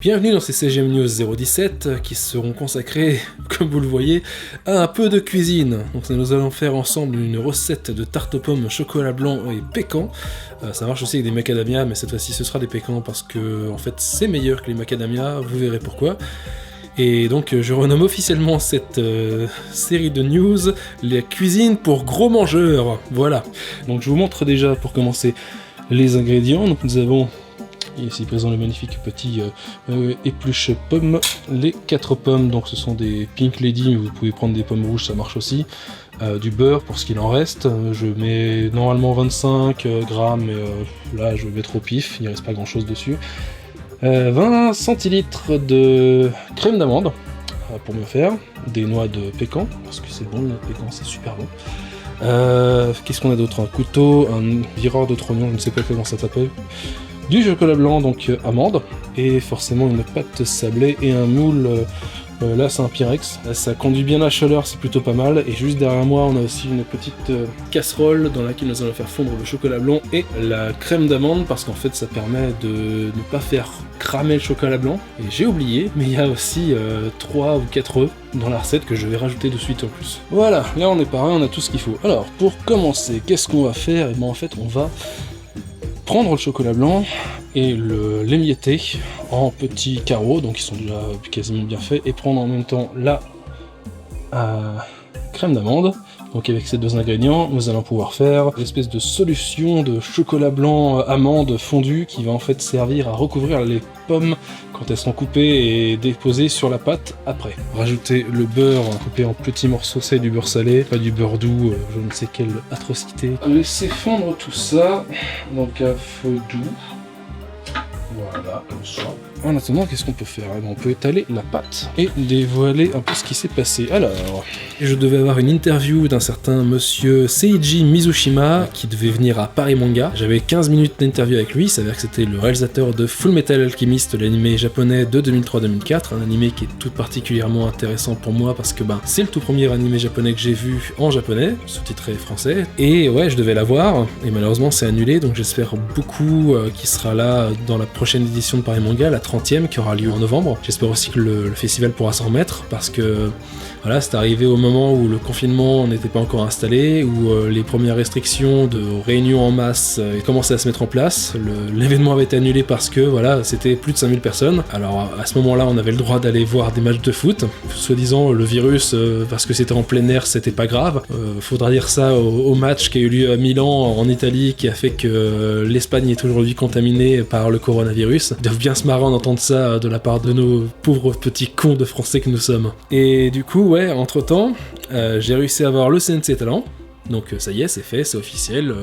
Bienvenue dans ces CGM News 017 qui seront consacrés, comme vous le voyez, à un peu de cuisine. Donc nous allons faire ensemble une recette de tarte aux pommes chocolat blanc et pécan. Ça marche aussi avec des macadamias, mais cette fois-ci ce sera des pécans parce que en fait c'est meilleur que les macadamias, vous verrez pourquoi. Et donc je renomme officiellement cette série de news la cuisine pour gros mangeurs. Voilà. Donc je vous montre déjà pour commencer les ingrédients. Donc nous avons ici présent le magnifique petit épluche pommes, les 4 pommes, donc ce sont des Pink Lady, mais vous pouvez prendre des pommes rouges, ça marche aussi. Du beurre pour ce qu'il en reste, je mets normalement 25 grammes, mais là je vais mettre au pif, il ne reste pas grand chose dessus. 20 centilitres de crème d'amande pour mieux faire, des noix de pécan, parce que c'est bon, le pécan c'est super bon. Qu'est-ce qu'on a d'autre? Un couteau, un vireur de trognon, je ne sais pas comment ça s'appelle. Du chocolat blanc, donc amande, et forcément une pâte sablée et un moule, là c'est un Pyrex. Là, ça conduit bien la chaleur, c'est plutôt pas mal, et juste derrière moi on a aussi une petite casserole dans laquelle nous allons faire fondre le chocolat blanc et la crème d'amande, parce qu'en fait ça permet de ne pas faire cramer le chocolat blanc, et j'ai oublié, mais il y a aussi 3 ou 4 œufs dans la recette que je vais rajouter de suite en plus. Voilà, là on est pareil, on a tout ce qu'il faut. Alors pour commencer, qu'est-ce qu'on va faire? Et ben en fait on va prendre le chocolat blanc et l'émietter en petits carreaux, donc ils sont déjà quasiment bien faits, et prendre en même temps la crème d'amande. Donc avec ces deux ingrédients, nous allons pouvoir faire une espèce de solution de chocolat blanc amande fondu qui va en fait servir à recouvrir les pommes quand elles sont coupées et déposées sur la pâte après. Rajouter le beurre coupé en petits morceaux, c'est du beurre salé, pas du beurre doux, je ne sais quelle atrocité. Laisser fondre tout ça, donc à feu doux. Voilà, comme ça. En attendant, qu'est-ce qu'on peut faire? On peut étaler la pâte et dévoiler un peu ce qui s'est passé. Alors, je devais avoir une interview d'un certain monsieur Seiji Mizushima qui devait venir à Paris Manga. J'avais 15 minutes d'interview avec lui, il s'avère que c'était le réalisateur de Full Metal Alchemist, l'animé japonais de 2003-2004, un animé qui est tout particulièrement intéressant pour moi parce que c'est le tout premier animé japonais que j'ai vu en japonais, sous-titré français, et ouais, je devais la voir, et malheureusement c'est annulé, donc j'espère beaucoup qu'il sera là dans la prochaine édition de Paris Manga, la 30e qui aura lieu en novembre. J'espère aussi que le festival pourra s'en remettre parce que voilà, c'est arrivé au moment où le confinement n'était pas encore installé, où les premières restrictions de réunions en masse commençaient à se mettre en place. L'événement avait été annulé parce que voilà, c'était plus de 5000 personnes. Alors à ce moment-là, on avait le droit d'aller voir des matchs de foot. Soi-disant, le virus, parce que c'était en plein air, c'était pas grave. Faudra dire ça au match qui a eu lieu à Milan, en Italie, qui a fait que l'Espagne est aujourd'hui contaminée par le coronavirus. Ils doivent bien se marrer en entendre ça de la part de nos pauvres petits cons de français que nous sommes. Et du coup, ouais, entre-temps, j'ai réussi à avoir le CNC Talent. Donc ça y est, c'est fait, c'est officiel,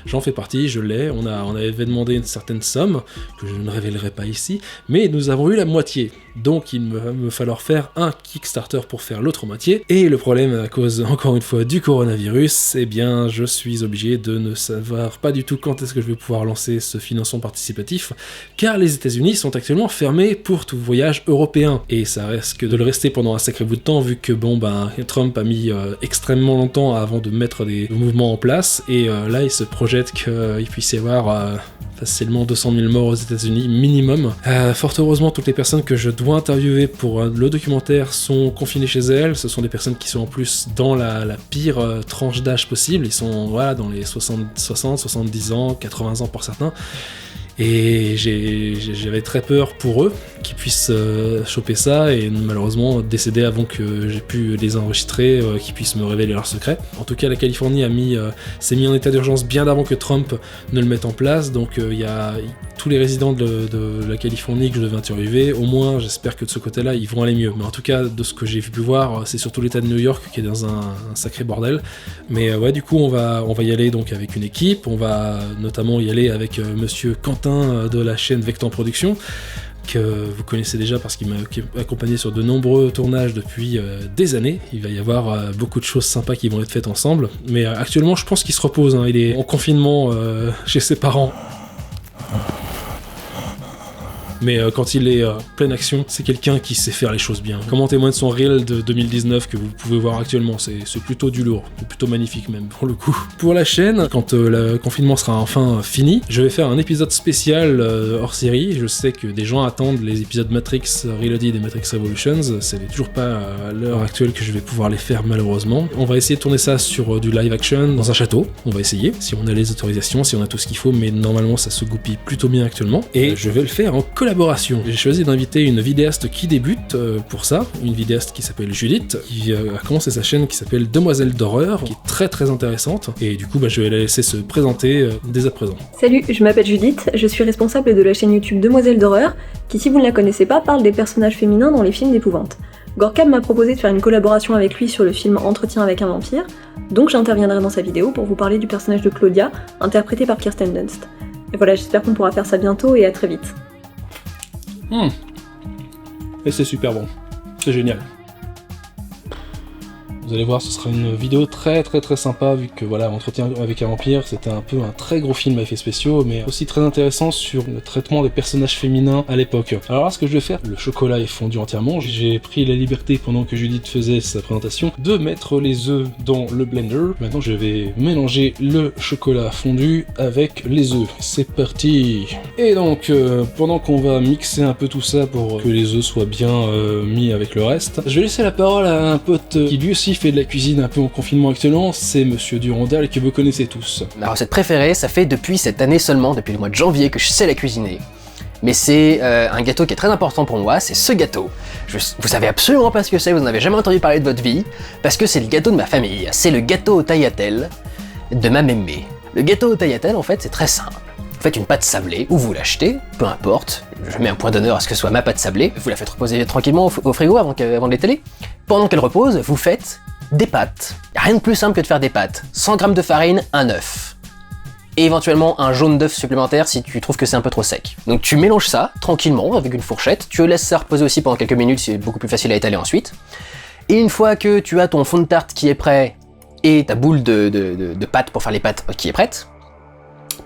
j'en fais partie, je l'ai, on avait demandé une certaine somme, que je ne révélerai pas ici, mais nous avons eu la moitié, donc il va me falloir faire un Kickstarter pour faire l'autre moitié, et le problème à cause, encore une fois, du coronavirus, eh bien je suis obligé de ne savoir pas du tout quand est-ce que je vais pouvoir lancer ce financement participatif, car les États-Unis sont actuellement fermés pour tout voyage européen, et ça risque de le rester pendant un sacré bout de temps, vu que Trump a mis extrêmement longtemps avant de mettre des mouvements en place, et là il se projette qu'il puisse y avoir facilement 200 000 morts aux États-Unis minimum. Fort heureusement, toutes les personnes que je dois interviewer pour le documentaire sont confinées chez elles. Ce sont des personnes qui sont en plus dans la pire tranche d'âge possible. Ils sont dans les 60, 70 ans, 80 ans pour certains. Et j'avais très peur pour eux qu'ils puissent choper ça et malheureusement décéder avant que j'ai pu les enregistrer, qu'ils puissent me révéler leurs secrets. En tout cas, la Californie s'est mis en état d'urgence bien avant que Trump ne le mette en place, donc il y a tous les résidents de la Californie que je devais interviewer. Au moins, j'espère que de ce côté-là, ils vont aller mieux. Mais en tout cas, de ce que j'ai pu voir, c'est surtout l'État de New York qui est dans un sacré bordel. Mais ouais, du coup, on va y aller donc avec une équipe. On va notamment y aller avec Monsieur Quentin de la chaîne Vectan Production, que vous connaissez déjà parce qu'il m'a accompagné sur de nombreux tournages depuis des années. Il va y avoir beaucoup de choses sympas qui vont être faites ensemble. Mais actuellement, je pense qu'il se repose. Il est en confinement chez ses parents. Mais quand il est pleine action, c'est quelqu'un qui sait faire les choses bien. Comme en témoigne son reel de 2019 que vous pouvez voir actuellement, c'est plutôt du lourd, c'est plutôt magnifique même pour le coup. Pour la chaîne, quand le confinement sera enfin fini, je vais faire un épisode spécial hors série. Je sais que des gens attendent les épisodes Matrix Reloaded et Matrix Revolutions, c'est toujours pas à l'heure actuelle que je vais pouvoir les faire malheureusement. On va essayer de tourner ça sur du live action dans un château, on va essayer, si on a les autorisations, si on a tout ce qu'il faut, mais normalement ça se goupille plutôt bien actuellement, et je vais le faire en collaboration. J'ai choisi d'inviter une vidéaste qui débute pour ça, une vidéaste qui s'appelle Judith, qui a commencé sa chaîne qui s'appelle Demoiselle d'horreur, qui est très très intéressante, et du coup je vais la laisser se présenter dès à présent. Salut, je m'appelle Judith, je suis responsable de la chaîne YouTube Demoiselle d'horreur, qui si vous ne la connaissez pas parle des personnages féminins dans les films d'épouvante. Gorkab m'a proposé de faire une collaboration avec lui sur le film Entretien avec un vampire, donc j'interviendrai dans sa vidéo pour vous parler du personnage de Claudia, interprété par Kirsten Dunst. Et voilà, j'espère qu'on pourra faire ça bientôt et à très vite. Et c'est super bon, c'est génial. Vous allez voir, ce sera une vidéo très très très sympa, vu que voilà, Entretien avec un vampire, c'était un peu un très gros film à effets spéciaux, mais aussi très intéressant sur le traitement des personnages féminins à l'époque. Alors là, ce que je vais faire, le chocolat est fondu entièrement, j'ai pris la liberté, pendant que Judith faisait sa présentation, de mettre les œufs dans le blender. Maintenant, je vais mélanger le chocolat fondu avec les œufs. C'est parti. Et donc, pendant qu'on va mixer un peu tout ça pour que les œufs soient bien mis avec le reste, je vais laisser la parole à un pote qui lui aussi fait de la cuisine un peu en confinement actuellement, c'est Monsieur Durandal que vous connaissez tous. Ma recette préférée, ça fait depuis cette année seulement, depuis le mois de janvier, que je sais la cuisiner. Mais c'est un gâteau qui est très important pour moi, c'est ce gâteau. Vous savez absolument pas ce que c'est, vous n'en avez jamais entendu parler de votre vie, parce que c'est le gâteau de ma famille, c'est le gâteau au tagliatelle de ma mémé. Le gâteau au tagliatelle, en fait, c'est très simple. Vous faites une pâte sablée, ou vous l'achetez, peu importe, je mets un point d'honneur à ce que ce soit ma pâte sablée, vous la faites reposer tranquillement au frigo avant de l'étaler. Pendant qu'elle repose, vous faites des pâtes. Y a rien de plus simple que de faire des pâtes. 100 g de farine, un œuf. Et éventuellement un jaune d'œuf supplémentaire si tu trouves que c'est un peu trop sec. Donc tu mélanges ça tranquillement avec une fourchette, tu laisses ça reposer aussi pendant quelques minutes, c'est beaucoup plus facile à étaler ensuite. Et une fois que tu as ton fond de tarte qui est prêt et ta boule de pâte pour faire les pâtes qui est prête,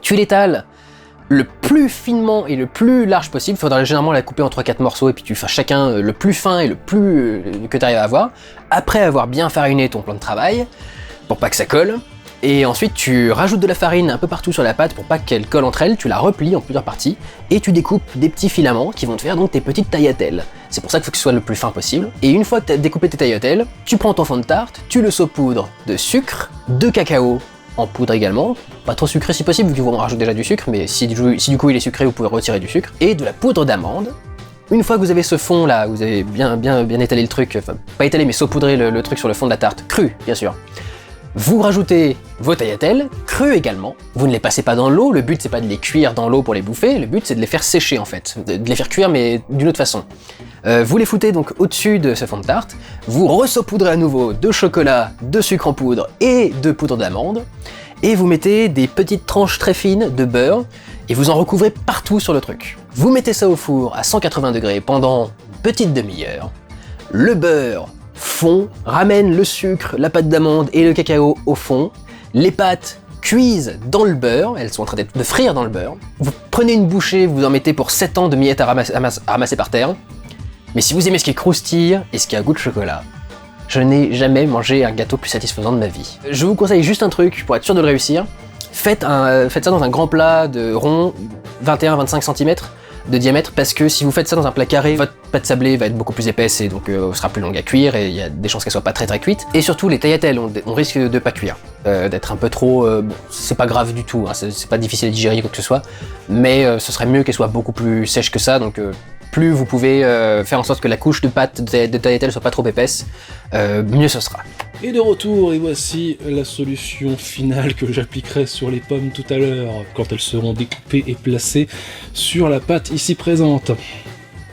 tu l'étales le plus finement et le plus large possible. Il faudra généralement la couper en 3-4 morceaux et puis tu fais chacun le plus fin et le plus que tu arrives à avoir. Après avoir bien fariné ton plan de travail, pour pas que ça colle. Et ensuite tu rajoutes de la farine un peu partout sur la pâte pour pas qu'elle colle entre elles, tu la replies en plusieurs parties et tu découpes des petits filaments qui vont te faire donc tes petites tagliatelles. C'est pour ça qu'il faut que ce soit le plus fin possible. Et une fois que tu as découpé tes tagliatelles, tu prends ton fond de tarte, tu le saupoudres de sucre, de cacao, en poudre également, pas trop sucré si possible vu que vous rajoutez déjà du sucre, mais si du coup il est sucré vous pouvez retirer du sucre, et de la poudre d'amande. Une fois que vous avez ce fond là, vous avez bien étalé le truc, enfin pas étalé mais saupoudré le truc sur le fond de la tarte, cru bien sûr. Vous rajoutez vos tagliatelles, crues également, vous ne les passez pas dans l'eau, le but c'est pas de les cuire dans l'eau pour les bouffer, le but c'est de les faire sécher en fait, de les faire cuire mais d'une autre façon. Vous les foutez donc au-dessus de ce fond de tarte, vous ressaupoudrez à nouveau de chocolat, de sucre en poudre et de poudre d'amande, et vous mettez des petites tranches très fines de beurre, et vous en recouvrez partout sur le truc. Vous mettez ça au four à 180 degrés pendant une petite demi-heure, le beurre fond, ramène le sucre, la pâte d'amande et le cacao au fond, les pâtes cuisent dans le beurre, elles sont en train de frire dans le beurre, vous prenez une bouchée, vous en mettez pour 7 ans de miettes à ramasser par terre, mais si vous aimez ce qui croustille et ce qui a goût de chocolat, je n'ai jamais mangé un gâteau plus satisfaisant de ma vie. Je vous conseille juste un truc pour être sûr de le réussir, faites ça dans un grand plat de rond, 21-25 cm de diamètre, parce que si vous faites ça dans un plat carré, votre pâte sablée va être beaucoup plus épaisse et donc sera plus longue à cuire et il y a des chances qu'elle soit pas très cuite. Et surtout les tagliatelles, on risque de pas cuire, d'être un peu trop... bon, c'est pas grave du tout, hein, c'est pas difficile à digérer quoi que ce soit, mais ce serait mieux qu'elle soit beaucoup plus sèche que ça, donc plus vous pouvez faire en sorte que la couche de pâte de tagliatelle soit pas trop épaisse, mieux ce sera. Et de retour, et voici la solution finale que j'appliquerai sur les pommes tout à l'heure, quand elles seront découpées et placées sur la pâte ici présente.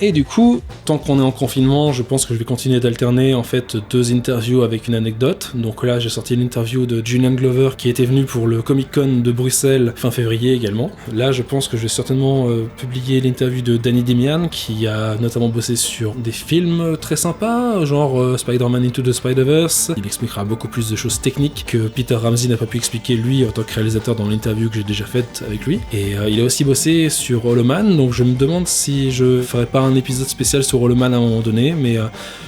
Et du coup, tant qu'on est en confinement, je pense que je vais continuer d'alterner en fait 2 interviews avec une anecdote. Donc là, j'ai sorti l'interview de Julian Glover qui était venu pour le Comic-Con de Bruxelles fin février également. Là, je pense que je vais certainement publier l'interview de Danny Demian qui a notamment bossé sur des films très sympas, genre Spider-Man Into the Spider-Verse. Il expliquera beaucoup plus de choses techniques que Peter Ramsey n'a pas pu expliquer lui en tant que réalisateur dans l'interview que j'ai déjà faite avec lui. Et il a aussi bossé sur Hollow Man, donc je me demande si je ferais pas un épisode spécial sur Hollow Man à un moment donné, mais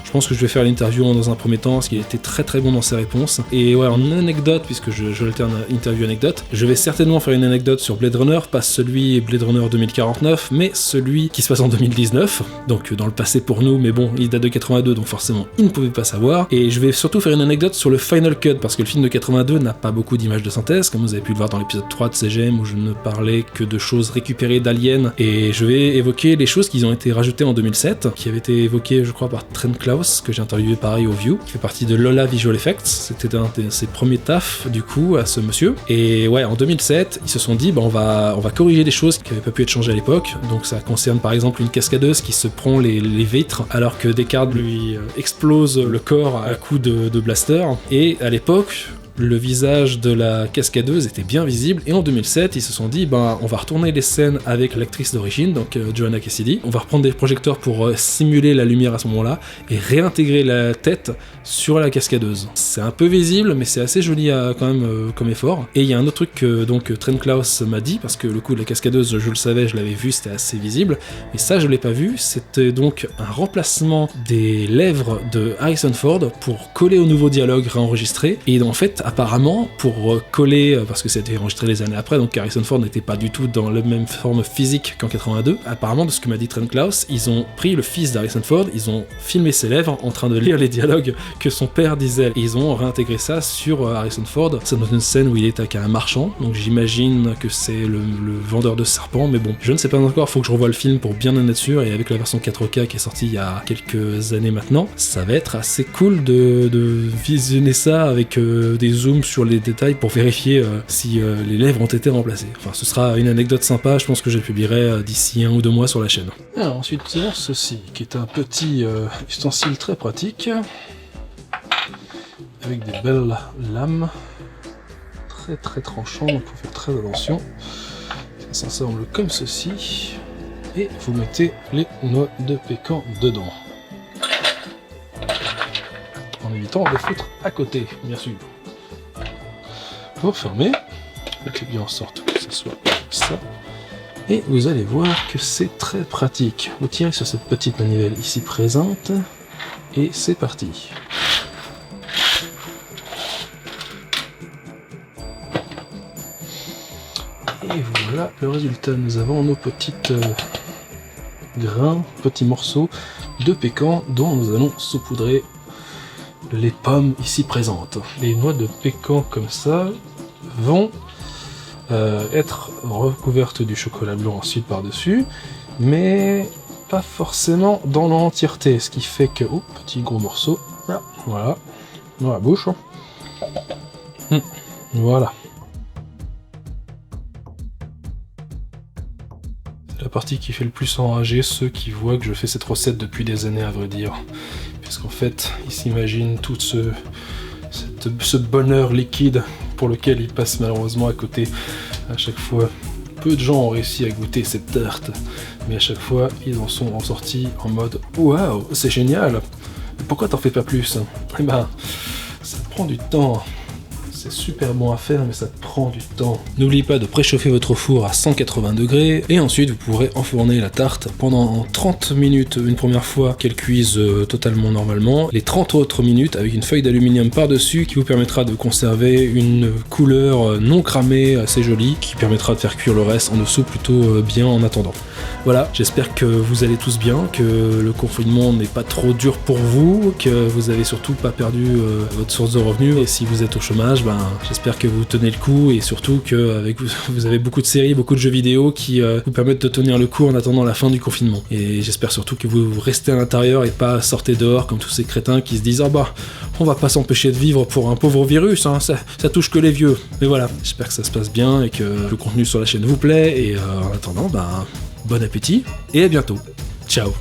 je pense que je vais faire l'interview dans un premier temps parce qu'il était très très bon dans ses réponses. Et ouais, en anecdote, puisque je alterne interview-anecdote, je vais certainement faire une anecdote sur Blade Runner, pas celui Blade Runner 2049, mais celui qui se passe en 2019, donc dans le passé pour nous, mais bon, il date de 82, donc forcément, il ne pouvait pas savoir. Et je vais surtout faire une anecdote sur le Final Cut, parce que le film de 82 n'a pas beaucoup d'images de synthèse, comme vous avez pu le voir dans l'épisode 3 de CGM, où je ne parlais que de choses récupérées d'Alien, et je vais évoquer les choses qui ont été rajoutées en 2007, qui avaient été évoquées, je crois, par Trent Klaus, que j'ai interviewé pareil au View, qui fait partie de Lola Visual Effects. C'était un de ses premiers tafs du coup à ce monsieur. Et ouais, en 2007, ils se sont dit on va corriger des choses qui n'avaient pas pu être changées à l'époque. Donc ça concerne par exemple une cascadeuse qui se prend les vitres alors que Deckard lui explose le corps à coups de blaster. Et à l'époque, le visage de la cascadeuse était bien visible, et en 2007, ils se sont dit, on va retourner les scènes avec l'actrice d'origine, donc Joanna Cassidy, on va reprendre des projecteurs pour simuler la lumière à ce moment-là, et réintégrer la tête sur la cascadeuse. C'est un peu visible, mais c'est assez joli quand même comme effort. Et il y a un autre truc que Trent Klaus m'a dit, parce que le coup de la cascadeuse, je le savais, je l'avais vu, c'était assez visible, mais ça je l'ai pas vu, c'était donc un remplacement des lèvres de Harrison Ford pour coller au nouveau dialogue réenregistré, et en fait, apparemment, pour coller, parce que ça a été enregistré des années après, donc Harrison Ford n'était pas du tout dans la même forme physique qu'en 82, apparemment, de ce que m'a dit Trent Klaus, ils ont pris le fils d'Harrison Ford, ils ont filmé ses lèvres en train de lire les dialogues que son père disait, et ils ont réintégré ça sur Harrison Ford. C'est dans une scène où il est avec un marchand, donc j'imagine que c'est le vendeur de serpents, mais bon, je ne sais pas encore, faut que je revoie le film pour bien en être sûr, et avec la version 4K qui est sortie il y a quelques années maintenant, ça va être assez cool de visionner ça avec des zooms sur les détails pour vérifier si les lèvres ont été remplacées. Enfin, ce sera une anecdote sympa, je pense que je la publierai d'ici 1 ou 2 mois sur la chaîne. Alors ensuite, ceci, qui est un petit ustensile très pratique, avec des belles lames, très très tranchantes, donc il faut faire très attention. Ça s'assemble comme ceci, et vous mettez les noix de pécan dedans. En évitant de foutre à côté, bien sûr. Vous refermez, mettez bien en sorte que ce soit comme ça, et vous allez voir que c'est très pratique. Vous tirez sur cette petite manivelle ici présente, et c'est parti. Et voilà le résultat, nous avons nos petites grains, petits morceaux de pécan dont nous allons saupoudrer les pommes ici présentes. Les noix de pécan comme ça vont être recouvertes du chocolat blanc ensuite par-dessus, mais pas forcément dans l'entièreté, ce qui fait que... Oh, petit gros morceau, voilà, dans la bouche. Voilà. C'est la partie qui fait le plus enrager ceux qui voient que je fais cette recette depuis des années, à vrai dire. Puisqu'en fait, ils s'imaginent tout ce bonheur liquide pour lequel ils passent malheureusement à côté à chaque fois. Peu de gens ont réussi à goûter cette tarte, mais à chaque fois, ils en sont sortis en mode « Waouh, c'est génial! Pourquoi t'en fais pas plus ?» Eh ben, ça prend du temps. C'est super bon à faire, mais ça prend du temps. N'oubliez pas de préchauffer votre four à 180 degrés, et ensuite vous pourrez enfourner la tarte pendant 30 minutes une première fois qu'elle cuise totalement normalement, les 30 autres minutes avec une feuille d'aluminium par-dessus qui vous permettra de conserver une couleur non cramée assez jolie, qui permettra de faire cuire le reste en dessous plutôt bien en attendant. Voilà, j'espère que vous allez tous bien, que le confinement n'est pas trop dur pour vous, que vous avez surtout pas perdu votre source de revenus, et si vous êtes au chômage, j'espère que vous tenez le coup, et surtout que vous avez beaucoup de séries, beaucoup de jeux vidéo qui vous permettent de tenir le coup en attendant la fin du confinement. Et j'espère surtout que vous restez à l'intérieur et pas sortez dehors comme tous ces crétins qui se disent « Ah bah, on va pas s'empêcher de vivre pour un pauvre virus, hein, ça touche que les vieux. » Mais voilà, j'espère que ça se passe bien et que le contenu sur la chaîne vous plaît, et en attendant, bon appétit et à bientôt. Ciao.